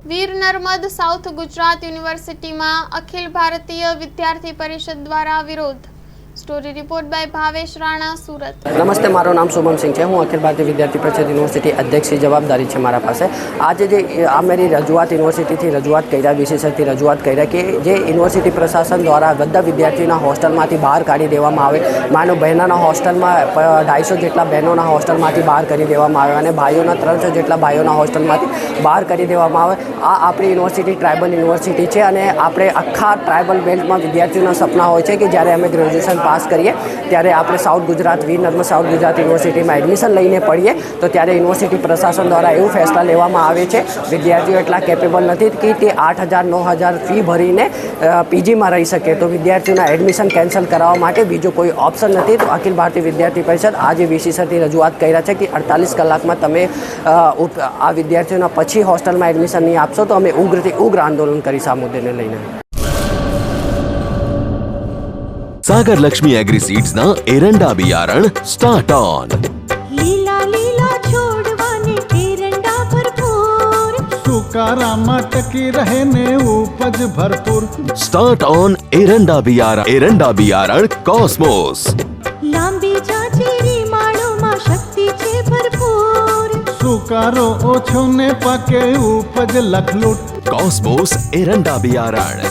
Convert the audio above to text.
Veer Narmad south Gujarat યુનિવર્સિટીમાં અખિલ ભારતીય વિદ્યાર્થી પરિષદ દ્વારા વિરોધ। Story report by Bhavesh Rana, Surat. નમસ્તે, મારું નામ શુભમ સિંહ છે। હું અખિલ ભારતીય વિદ્યાર્થી પરિષદ યુનિવર્સિટી અધ્યક્ષની જવાબદારી છે મારા પાસે। આજે જે આ મારી રજૂઆત યુનિવર્સિટીથી રજૂઆત કર્યા, વિશેષથી રજૂઆત કર્યા કે જે યુનિવર્સિટી પ્રશાસન દ્વારા બધા વિદ્યાર્થીઓના હોસ્ટેલમાંથી બહાર કાઢી દેવામાં આવે। માનો બહેનોના હોસ્ટેલમાં 250 જેટલા બહેનોના હોસ્ટેલમાંથી બહાર કરી દેવામાં આવે અને ભાઈઓના 300 જેટલા ભાઈઓના હોસ્ટેલમાંથી બહાર કરી દેવામાં આવે। આ આપણી યુનિવર્સિટી ટ્રાઇબલ યુનિવર્સિટી છે અને આપણે આખા ટ્રાઇબલ બેલ્ટમાં વિદ્યાર્થીઓના સપના હોય છે કે જ્યારે અમે ગ્રેજ્યુએશન પાસ કરીએ ત્યારે આપણે સાઉથ ગુજરાત વીર નર્મદ સાઉથ ગુજરાત યુનિવર્સિટીમાં એડમિશન લઈને પડીએ તો ત્યારે યુનિવર્સિટી પ્રશાસન દ્વારા એવું ફેસલા લેવામાં આવે છે, વિદ્યાર્થીઓ એટલા કેપેબલ નથી કે તે 8,000-9,000 ફી ભરીને પીજીમાં રહી શકે, તો વિદ્યાર્થીઓના એડમિશન કેન્સલ કરાવવા માટે બીજો કોઈ ઓપ્શન નથી। તો અખિલ ભારતીય વિદ્યાર્થી પરિષદ આજે વિશેષથી રજૂઆત કર્યા છે કે 48 કલાકમાં તમે આ વિદ્યાર્થીઓના પછી હોસ્ટેલમાં એડમિશન નહીં આપશો તો અમે ઉગ્રથી ઉગ્ર આંદોલન કરીશ આ મુદ્દાને લઈને। सागर लक्ष्मी एग्री सीड्स ना एरंडा बियारण स्टार्ट ऑन। लीला लीला छोड़वाने एरंडा भरपूर, सुकारामा टकी रहे ने उपज भरपूर। स्टार्ट ऑन एरंडा बियारण कॉस्मोस। लांबी जाचेरी माळो मा शक्ति छे भरपूर, सुकारो ओछो ने पाके उपज लखलूट। कॉस्मोस एरंडा बियारण।